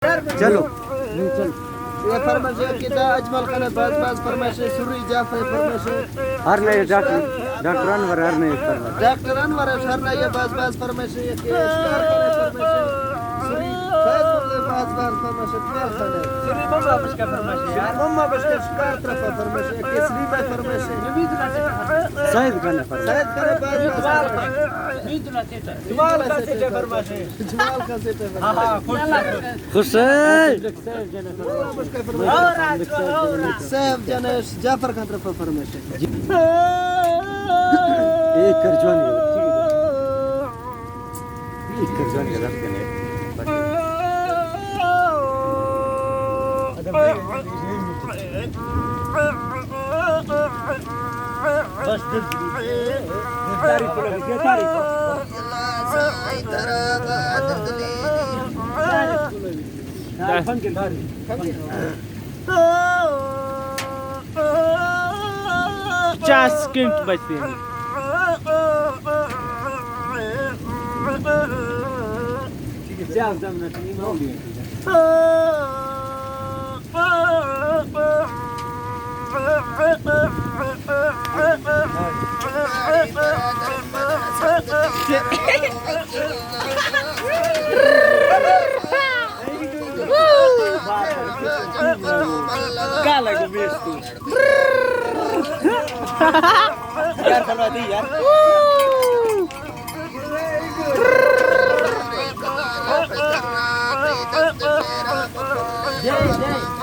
चलो ये फरमाइश किदा अजमल खान बाज बाज फरमाइश सुरी जाफर फरमाइश हर नहीं डॉक्टर अनवर हर नहीं फरमाइश डॉक्टर अनवर हर नहीं ये बाज बाज फरमाइश ये स्टार करे फरमाइश सुरी फैज बाज बाज फरमाइश ट्वेल खान सुरी मम्मा बस का फरमाइश यार मम्मा बस का स्टार तरफ फरमाइश केसरी में फरमाइश नवीद ना शायद खाने पर शायद करे बाज नवीद ना सेट जमाल का सेट फरमाइश जमाल का सेट हां हां खुश है सैफ जनेश जाफर खान तरफ फरमाइश एक कर जवान एक कर जवान रख देने बस तारीफ बोलो क्या तारीफ पचास सेकंड बचते हैं काला को बेच तू यार चलवा दी यार जय जय